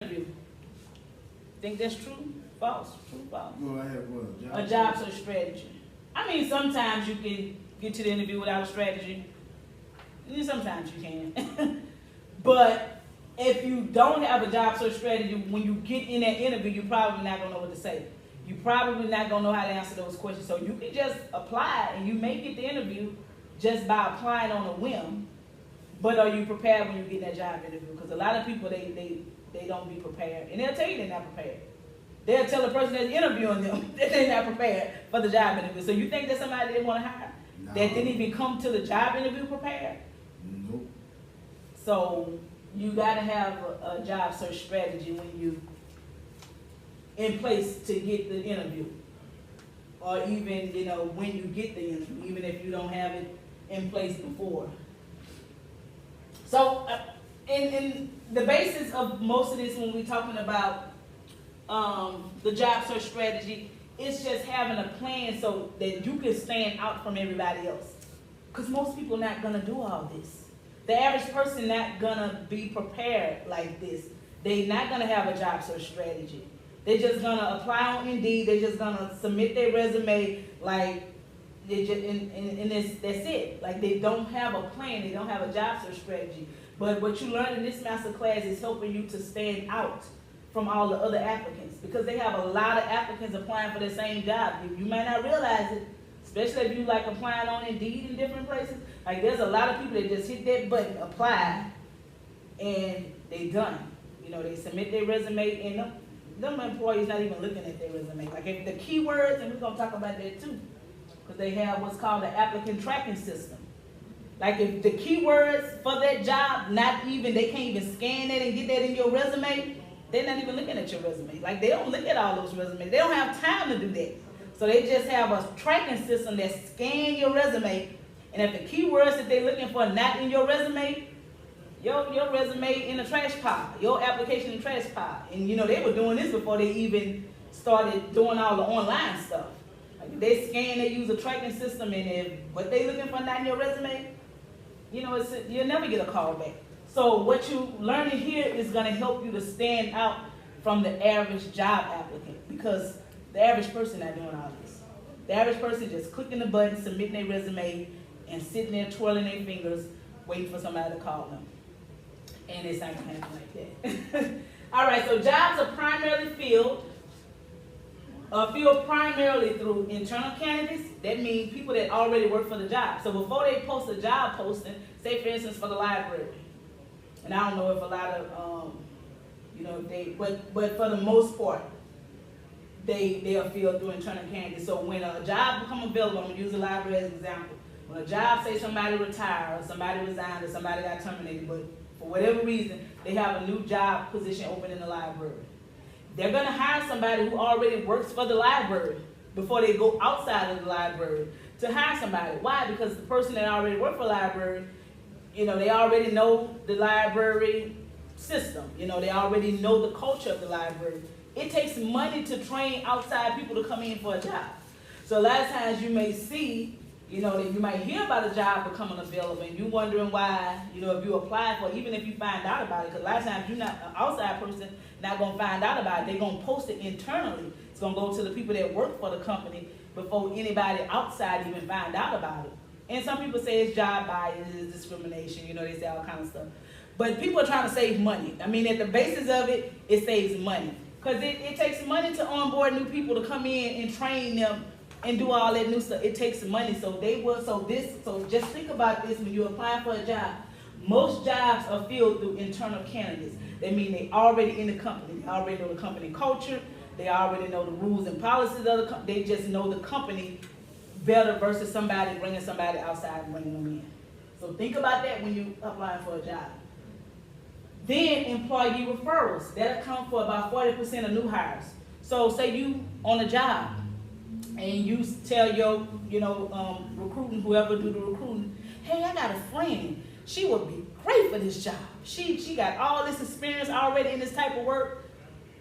interview. Think that's true? False? True, false? Well, I have what? A job search strategy. I mean, sometimes you can get to the interview without a strategy. And sometimes you can. But if you don't have a job search strategy, when you get in that interview, you're probably not going to know what to say. You're probably not going to know how to answer those questions. So you can just apply and you may get the interview just by applying on a whim. But are you prepared when you get that job interview? Because a lot of people, they don't be prepared. And they'll tell you they're not prepared. They'll tell the person that's interviewing them that they're not prepared for the job interview. So you think that's somebody they want to hire? No. That didn't even come to the job interview prepared? Nope. So you got to have a job search strategy when you in place to get the interview. Or even, when you get the interview, even if you don't have it in place before. So in the basis of most of this when we're talking about the job search strategy, it's just having a plan so that you can stand out from everybody else. Because most people are not going to do all this. The average person not going to be prepared like this. They're not going to have a job search strategy. They're just going to apply on Indeed. They're just going to submit their resume like they just, and that's it. Like they don't have a plan. They don't have a job search strategy. But what you learn in this masterclass is helping you to stand out from all the other applicants, because they have a lot of applicants applying for the same job. You might not realize it, especially if you like applying on Indeed in different places. Like there's a lot of people that just hit that button, apply, and they done. They submit their resume, and them employees not even looking at their resume. Like if the keywords, and we're gonna talk about that too, because they have what's called the applicant tracking system. Like if the keywords for that job, they can't even scan that and get that in your resume, they're not even looking at your resume. Like they don't look at all those resumes. They don't have time to do that. So they just have a tracking system that scan your resume, and if the keywords that they're looking for not in your resume, your resume in the trash pile, your application in the trash pile. And they were doing this before they even started doing all the online stuff. Like if they scan, they use a tracking system, and if what they looking for not in your resume, you'll never get a call back. So what you learning here is going to help you to stand out from the average job applicant, because the average person not doing all this. The average person just clicking the button, submitting their resume, and sitting there twirling their fingers, waiting for somebody to call them. And it's not going to happen like that. All right, so jobs are primarily filled primarily through internal candidates. That means people that already work for the job. So before they post a job posting, say for instance for the library, and I don't know if a lot of, but for the most part, they are filled through internal candidates. So when a job becomes available, I'm going to use the library as an example. When a job, say somebody retired, or somebody resigned, or somebody got terminated, but for whatever reason, they have a new job position open in the library. They're going to hire somebody who already works for the library before they go outside of the library to hire somebody. Why? Because the person that already worked for the library, they already know the library system. They already know the culture of the library. It takes money to train outside people to come in for a job. So a lot of times you may see, that you might hear about a job becoming available, and you're wondering why, if you apply for it, even if you find out about it, because a lot of times you're not an outside person, not going to find out about it. They're going to post it internally. It's going to go to the people that work for the company before anybody outside even find out about it. And some people say it's job bias, it's discrimination, they say all kinds of stuff. But people are trying to save money. I mean, at the basis of it, it saves money. Because it takes money to onboard new people to come in and train them and do all that new stuff. It takes money. So just think about this when you're applying for a job. Most jobs are filled through internal candidates. That means they already in the company. They already know the company culture. They already know the rules and policies of the company. They just know the company better versus somebody bringing somebody outside and bringing them in. So think about that when you're applying for a job. Then employee referrals. That account for about 40% of new hires. So say you on a job and you tell your recruiting, whoever do the recruiting, hey, I got a friend. She would be great for this job. She got all this experience already in this type of work.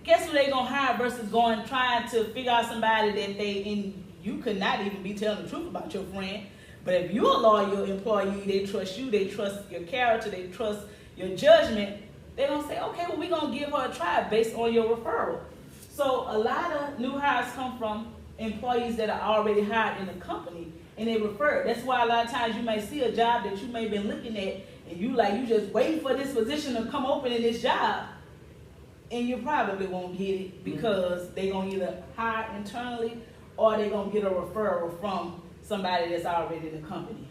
Guess who they gonna hire versus trying to figure out somebody that you could not even be telling the truth about your friend. But if you're a loyal employee, they trust you, they trust your character, they trust your judgment. they're going to say, okay, well, we're going to give her a try based on your referral. So a lot of new hires come from employees that are already hired in the company, and they refer. That's why a lot of times you may see a job that you may have been looking at, and you just waiting for this position to come open in this job, and you probably won't get it because they're going to either hire internally or they're going to get a referral from somebody that's already in the company.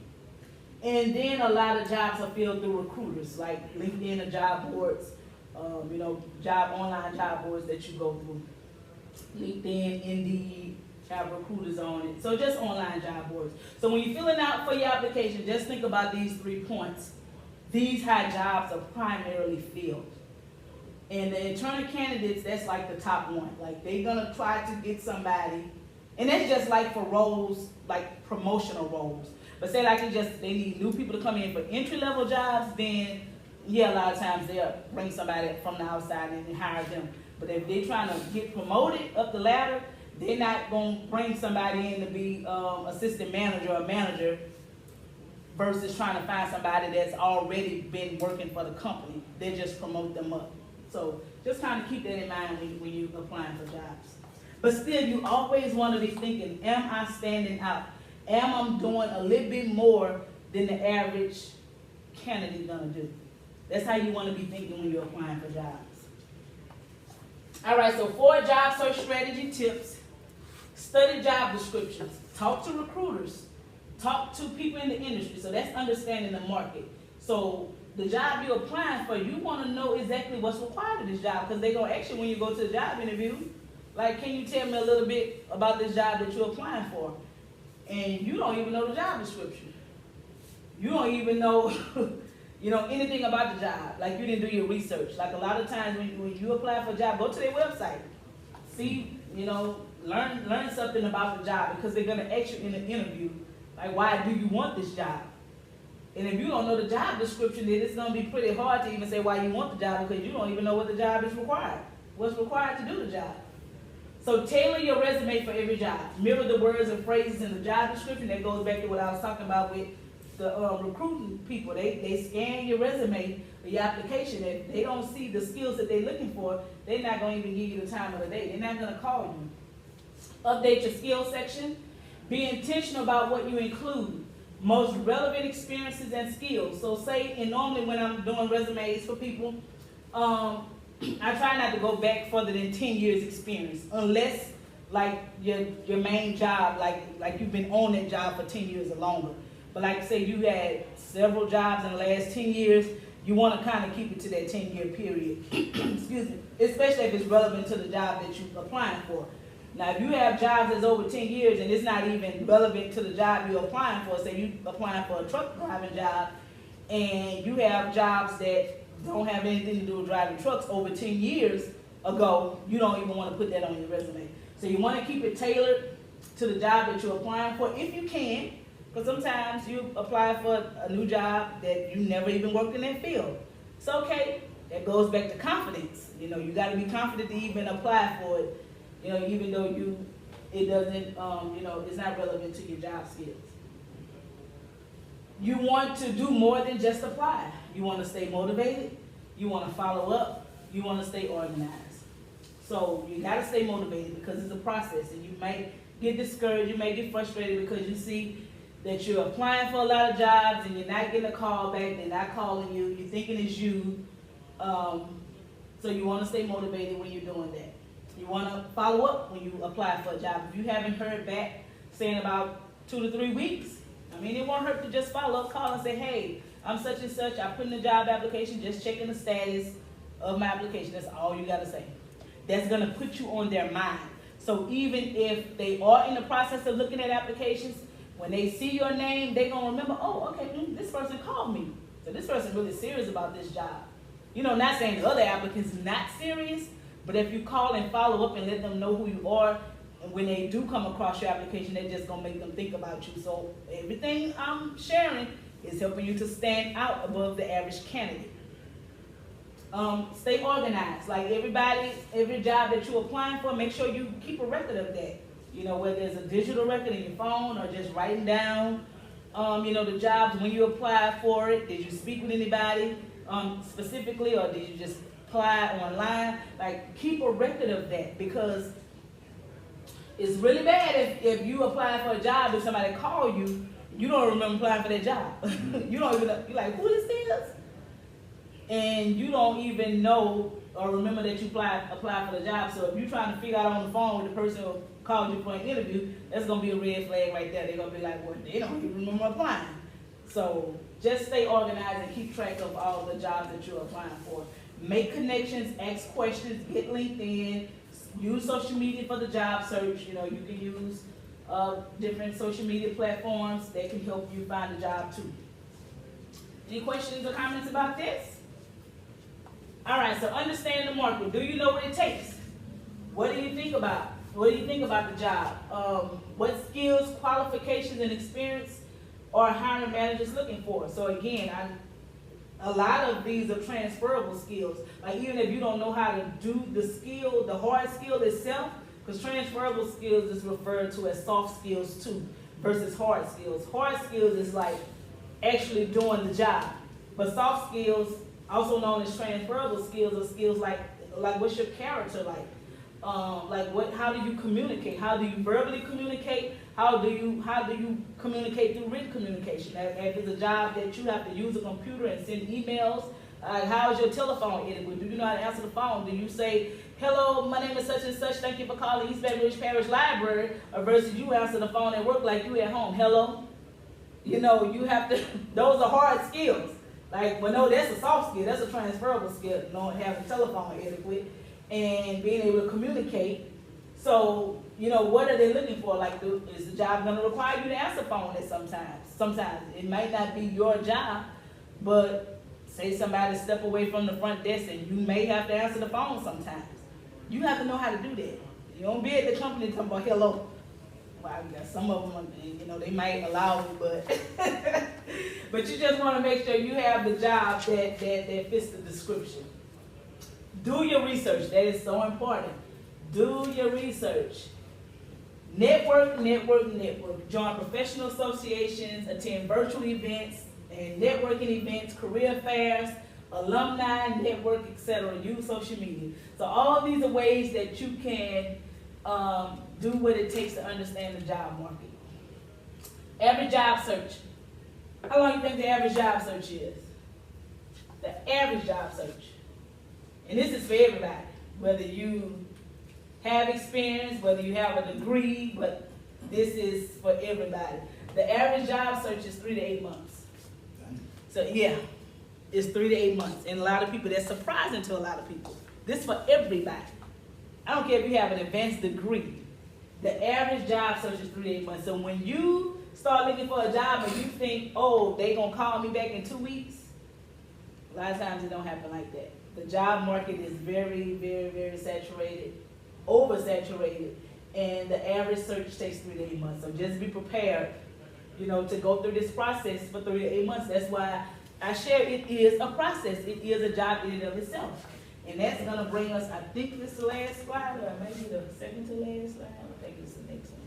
And then a lot of jobs are filled through recruiters, like LinkedIn or job boards, online job boards that you go through. LinkedIn, Indeed, have recruiters on it. So just online job boards. So when you're filling out for your application, just think about these 3 points. These high jobs are primarily filled. And the internal candidates, that's like the top one. Like they're gonna try to get somebody, and that's just like for roles, like promotional roles. But say like they need new people to come in for entry-level jobs, then yeah, a lot of times they'll bring somebody from the outside and hire them. But if they're trying to get promoted up the ladder, they're not going to bring somebody in to be assistant manager or manager versus trying to find somebody that's already been working for the company. They just promote them up. So just kind of keep that in mind when you're applying for jobs. But still, you always want to be thinking, am I standing out? Am I doing a little bit more than the average candidate going to do? That's how you want to be thinking when you're applying for jobs. All right, so 4 job search strategy tips. Study job descriptions. Talk to recruiters. Talk to people in the industry. So that's understanding the market. So the job you're applying for, you want to know exactly what's required of this job, because they're going to ask you when you go to the job interview, like, can you tell me a little bit about this job that you're applying for? And you don't even know the job description. You don't even know anything about the job. Like, you didn't do your research. Like, a lot of times when you apply for a job, go to their website. See, learn something about the job, because they're going to ask you in an interview, like, why do you want this job? And if you don't know the job description, then it's going to be pretty hard to even say why you want the job, because you don't even know what the job is required. What's required to do the job. So tailor your resume for every job. Mirror the words and phrases in the job description. That goes back to what I was talking about with the recruiting people. They scan your resume or your application. If they don't see the skills that they're looking for, they're not going to even give you the time of the day. They're not going to call you. Update your skills section. Be intentional about what you include. Most relevant experiences and skills. So and normally when I'm doing resumes for people, I try not to go back further than 10 years experience, unless like your main job, like you've been on that job for 10 years or longer. But like say you had several jobs in the last 10 years, you want to kind of keep it to that 10-year period. Excuse me. Especially if it's relevant to the job that you're applying for. Now, if you have jobs that's over 10 years and it's not even relevant to the job you're applying for, say you're applying for a truck driving job, and you have jobs that don't have anything to do with driving trucks over 10 years ago, you don't even want to put that on your resume. So you want to keep it tailored to the job that you're applying for, if you can, because sometimes you apply for a new job that you never even worked in that field. It's okay. That goes back to confidence. You got to be confident to even apply for it, even though it doesn't, it's not relevant to your job skills. You want to do more than just apply. You want to stay motivated. You want to follow up. You want to stay organized. So you got to stay motivated, because it's a process, and you might get discouraged. You may get frustrated because you see that you're applying for a lot of jobs and you're not getting a call back. They're not calling you. You're thinking it's you. So you want to stay motivated when you're doing that. You want to follow up when you apply for a job. If you haven't heard back, say in about 2 to 3 weeks, it won't hurt to just follow up, call and say, hey, I'm such and such. I put in a job application, just checking the status of my application. That's all you got to say. That's going to put you on their mind. So even if they are in the process of looking at applications, when they see your name, they're going to remember, oh, okay, this person called me. So this person's really serious about this job. Not saying the other applicants not serious, but if you call and follow up and let them know who you are, and when they do come across your application, they're just going to make them think about you. So everything I'm sharing is helping you to stand out above the average candidate. Stay organized. Like every job that you're applying for, make sure you keep a record of that. Whether it's a digital record in your phone or just writing down, the jobs when you apply for it. Did you speak with anybody? specifically, or did you just apply online? Like, keep a record of that, because it's really bad if you apply for a job and somebody call you, you don't remember applying for that job. You don't even know, you're like, who this is? And you don't even know or remember that you applied for the job. So if you're trying to figure out on the phone with the person who called you for an interview, that's going to be a red flag right there. They're going to be like, well, they don't even remember applying. So just stay organized and keep track of all the jobs that you're applying for. Make connections, ask questions, get LinkedIn, use social media for the job search. You know, you can use different social media platforms that can help you find a job too. Any questions or comments about this? All right, so understand the market. Do you know what it takes? What do you think about? What do you think about the job? What skills, qualifications, and experience are hiring managers looking for? So again, a lot of these are transferable skills. Like, even if you don't know how to do the skill, the hard skill itself, because transferable skills is referred to as soft skills too, versus hard skills. Hard skills is like actually doing the job. But soft skills, also known as transferable skills, are skills like what's your character like? How do you communicate? How do you verbally communicate? How do you communicate through written communication? If it's a job that you have to use a computer and send emails, how is your telephone etiquette? Do you know how to answer the phone? Do you say, hello, my name is such and such, thank you for calling East Baton Rouge Parish Library, or versus you answer the phone at work like you at home, hello? You know, you have to, those are hard skills. Like, well, no, that's a soft skill. That's a transferable skill, knowing having telephone etiquette and being able to communicate. So, you know, what are they looking for? Like, is the job going to require you to answer phone at sometimes? Sometimes. It might not be your job, but say somebody step away from the front desk and you may have to answer the phone sometimes. You have to know how to do that. You don't be at the company talking about, hello. Well, some of them, you know, they might allow you, but but you just want to make sure you have the job that fits the description. Do your research. That is so important. Do your research. Network. Join professional associations, attend virtual events and networking events, career fairs, alumni network, etc. Use social media. So all these are ways that you can do what it takes to understand the job market. Average job search. How long do you think the average job search is? The average job search. And this is for everybody. Whether you have experience, whether you have a degree, but this is for everybody. The average job search is 3 to 8 months. So yeah, it's 3 to 8 months. And a lot of people, that's surprising to a lot of people. This is for everybody. I don't care if you have an advanced degree. The average job search is 3 to 8 months. So when you start looking for a job and you think, oh, they gonna call me back in 2 weeks, a lot of times it don't happen like that. The job market is very, very, very saturated, oversaturated, and the average search takes 3 to 8 months. So just be prepared, you know, to go through this process for 3 to 8 months. That's why I share it is a process. It is a job in and of itself. And that's going to bring us, I think this is the last slide, or maybe the second to last slide. I think it's the next one.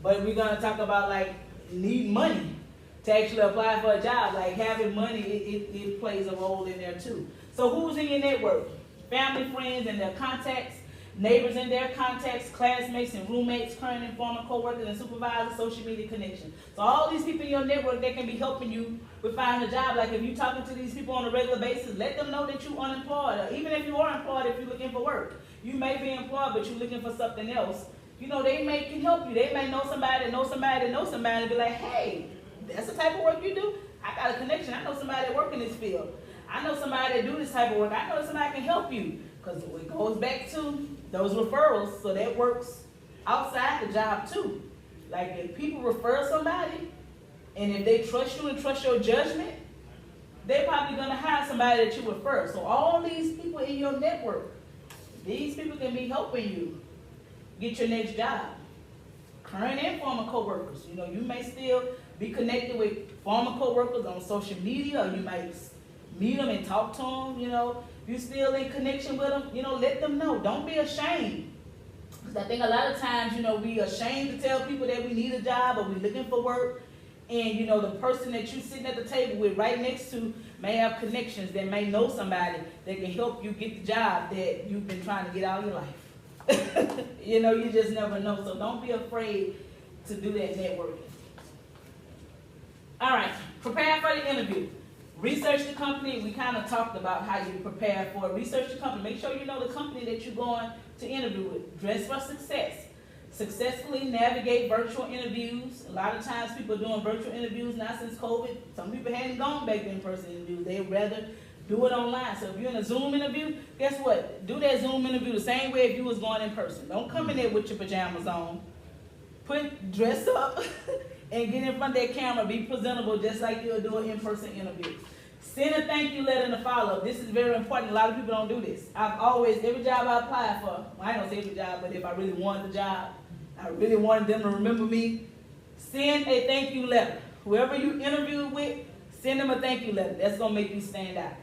But we're going to talk about, like, need money to actually apply for a job. Like, having money, it plays a role in there too. So who's in your network? Family, friends, and their contacts, neighbors and their contacts, classmates and roommates, current and former co-workers and supervisors, social media connections. So all these people in your network, they can be helping you with finding a job. Like, if you're talking to these people on a regular basis, let them know that you're unemployed. Or even if you are employed, if you're looking for work. You may be employed, but you're looking for something else. You know, they can help you. They may know somebody, and be like, hey, that's the type of work you do? I got a connection. I know somebody that works in this field. I know somebody that do this type of work. I know somebody can help you. Because it goes back to those referrals, so that works outside the job too. Like, if people refer somebody, and if they trust you and trust your judgment, they're probably going to hire somebody that you refer. So all these people in your network, these people can be helping you get your next job. Current and former co-workers. You know, you may still be connected with former co-workers on social media, or you might meet them and talk to them, you know. You still in connection with them, you know, let them know. Don't be ashamed. Because I think a lot of times, you know, we ashamed to tell people that we need a job or we're looking for work. And you know, the person that you're sitting at the table with right next to may have connections that may know somebody that can help you get the job that you've been trying to get all your life. You know, you just never know. So don't be afraid to do that networking. All right, prepare for the interview. Research the company. We kind of talked about how you prepare for it. Research the company. Make sure you know the company that you're going to interview with. Dress for success. Successfully navigate virtual interviews. A lot of times people are doing virtual interviews now since COVID. Some people hadn't gone back to in-person interviews. They'd rather do it online. So if you're in a Zoom interview, guess what? Do that Zoom interview the same way if you was going in person. Don't come in there with your pajamas on. Dress up and get in front of that camera. Be presentable just like you'll do an in-person interview. Send a thank you letter in the follow-up. This is very important. A lot of people don't do this. I've always, every job I apply for, well, I don't say every job, but if I really wanted the job, I really wanted them to remember me, send a thank you letter. Whoever you interviewed with, send them a thank you letter. That's going to make you stand out.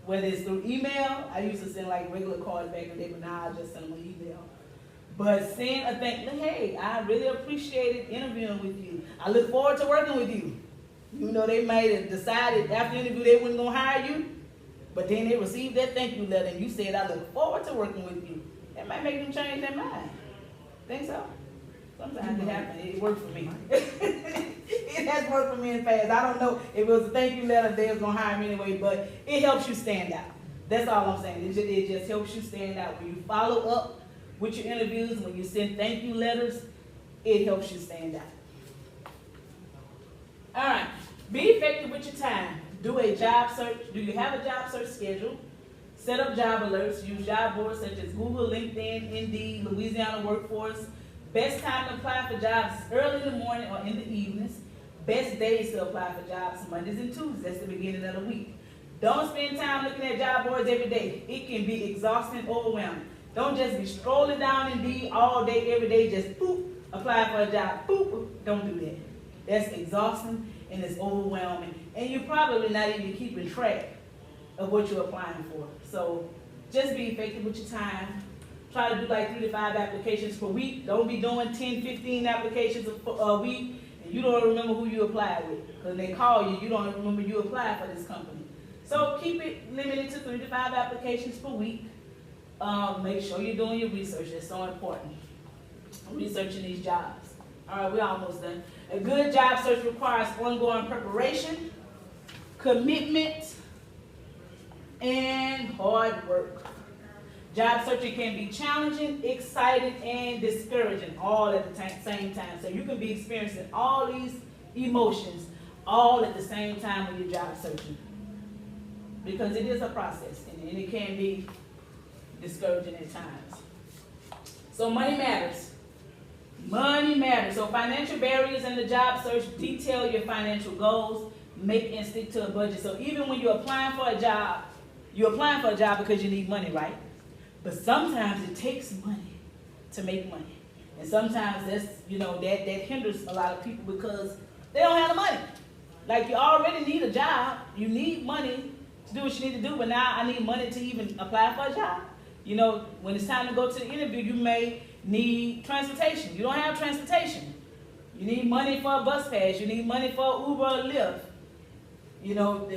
Whether it's through email, I used to send like regular cards back in the day, but now I just send them an email. But send a thank you. Hey, I really appreciated interviewing with you. I look forward to working with you. You know, they might have decided after the interview they weren't going to hire you, but then they received that thank you letter and you said, I look forward to working with you. That might make them change their mind. Think so? Sometimes it happens. It worked for me. It has worked for me in the past. I don't know if it was a thank you letter, they was going to hire me anyway, but it helps you stand out. That's all I'm saying. It just helps you stand out. When you follow up with your interviews, when you send thank you letters, it helps you stand out. All right. Be effective with your time. Do a job search. Do you have a job search schedule? Set up job alerts. Use job boards such as Google, LinkedIn, Indeed, Louisiana Workforce. Best time to apply for jobs is early in the morning or in the evenings. Best days to apply for jobs, Mondays and Tuesdays. That's the beginning of the week. Don't spend time looking at job boards every day. It can be exhausting, overwhelming. Don't just be strolling down Indeed all day, every day, just boop, apply for a job. Boop. Don't do that. That's exhausting and it's overwhelming. And you're probably not even keeping track of what you're applying for. So just be effective with your time. Try to do like 3 to 5 applications per week. Don't be doing 10, 15 applications a week and you don't remember who you applied with. Because when they call you, you don't remember you applied for this company. So keep it limited to 3 to 5 applications per week. Make sure you're doing your research. That's so important. Researching these jobs. All right, we're almost done. A good job search requires ongoing preparation, commitment, and hard work. Job searching can be challenging, exciting, and discouraging all at the same time. So you can be experiencing all these emotions all at the same time when you're job searching. Because it is a process, and it can be discouraging at times. So money matters. Money matters. So financial barriers in the job search, detail your financial goals, make and stick to a budget. So even when you're applying for a job, you're applying for a job because you need money, right? But sometimes it takes money to make money. And sometimes that's, that hinders a lot of people because they don't have the money. Like you already need a job. You need money to do what you need to do, but now I need money to even apply for a job. When it's time to go to the interview, you may need transportation. You don't have transportation. You need money for a bus pass. You need money for Uber or Lyft.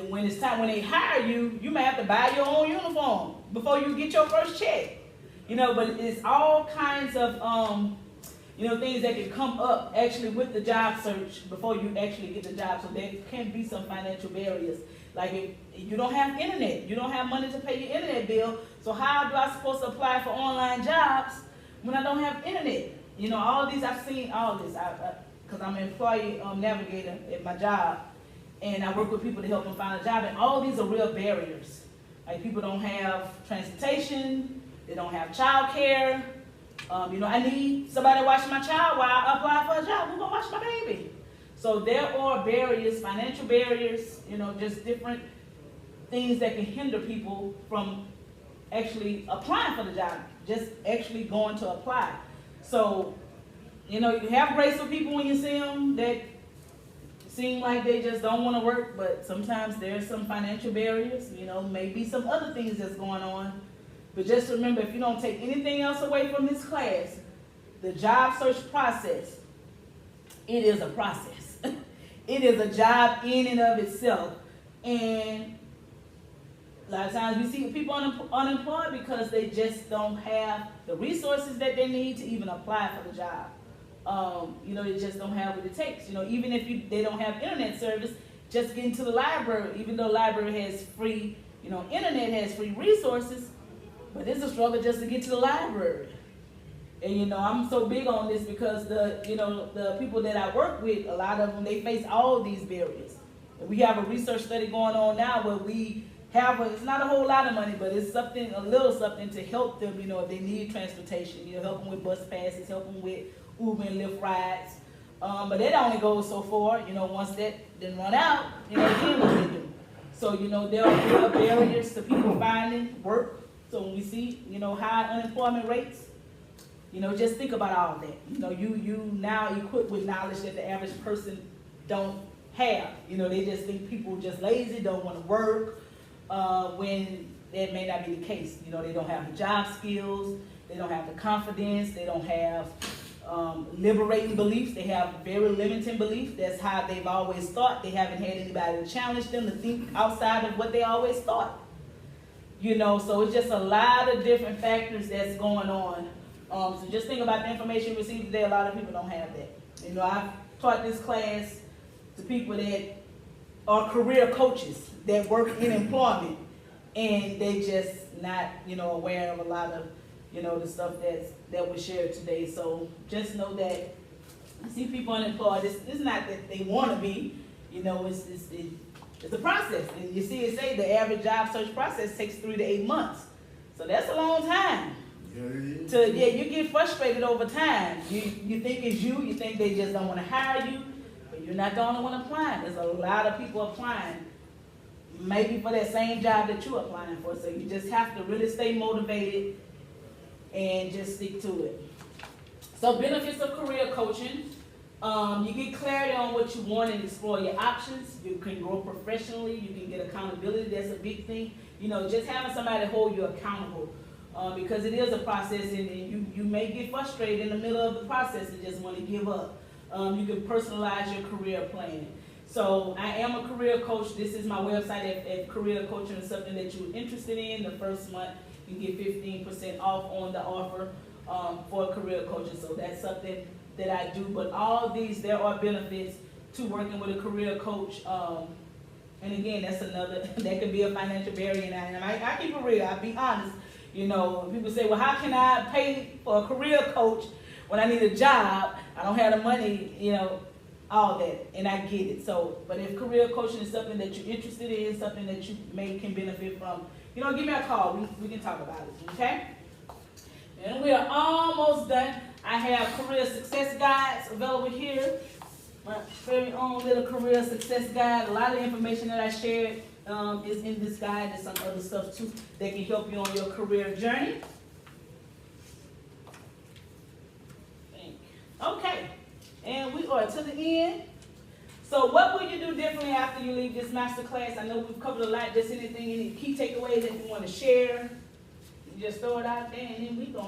When it's time, when they hire you, you may have to buy your own uniform before you get your first check. But it's all kinds of, things that can come up actually with the job search before you actually get the job. So there can be some financial barriers. Like if you don't have internet, you don't have money to pay your internet bill. So how do I supposed to apply for online jobs when I don't have internet? All these, I've seen all this because I'm an employee navigator at my job. And I work with people to help them find a job. And all these are real barriers. Like people don't have transportation. They don't have child care. I need somebody to watch my child while I apply for a job. Who's going to watch my baby? So there are barriers, financial barriers, just different things that can hinder people from actually applying for the job, just actually going to apply. So, you have grace for people when you see them that seem like they just don't want to work, but sometimes there's some financial barriers, maybe some other things that's going on. But just remember, if you don't take anything else away from this class, the job search process, it is a process. it is a job in and of itself. And a lot of times we see people unemployed because they just don't have the resources that they need to even apply for the job. They just don't have what it takes. Even if they don't have internet service, just getting to the library, even though the library has free, internet has free resources, but it's a struggle just to get to the library. And I'm so big on this because the people that I work with, a lot of them, they face all these barriers. And we have a research study going on now where we have it's not a whole lot of money, but it's a little something to help them, if they need transportation, help them with bus passes, help them with Uber and Lyft rides. But that only goes so far, once that then run out, then what they do. So, there are barriers to people finding work. So when we see, high unemployment rates, just think about all of that. You now equipped with knowledge that the average person don't have. They just think people just lazy, don't want to work, when that may not be the case. They don't have the job skills, they don't have the confidence, they don't have liberating beliefs, they have very limiting beliefs. That's how they've always thought. They haven't had anybody to challenge them to think outside of what they always thought. So it's just a lot of different factors that's going on. So just think about the information you received today. A lot of people don't have that. I've taught this class to people that are career coaches that work in employment, and they just not, aware of a lot of, the stuff that was shared today. So just know that you see people unemployed. It's not that they want to be, it's a process. And you see it say the average job search process takes 3 to 8 months. So that's a long time. You get frustrated over time. You think it's you think they just don't want to hire you, but you're not the only one applying. There's a lot of people applying, maybe for that same job that you're applying for. So you just have to really stay motivated and just stick to it. So benefits of career coaching. You get clarity on what you want and explore your options. You can grow professionally. You can get accountability. That's a big thing. Just having somebody hold you accountable. Because it is a process, and you may get frustrated in the middle of the process and just want to give up. You can personalize your career plan. So I am a career coach. This is my website at career coaching. Is something that you're interested in. The first month you get 15% off on the offer for career coaching. So that's something that I do. But all of these, there are benefits to working with a career coach. And again, that's another, that could be a financial barrier. And I keep it real, I'll be honest. People say, well, how can I pay for a career coach when I need a job? I don't have the money, all that. And I get it. So, but if career coaching is something that you're interested in, something that you can benefit from, give me a call. We can talk about it, okay? And we are almost done. I have career success guides available here. My very own little career success guide. A lot of information that I shared is in this guide, and some other stuff too that can help you on your career journey. Okay, and we are to the end. So what will you do differently after you leave this masterclass? I know we've covered a lot. Just any key takeaways that you want to share, you just throw it out there, and then we going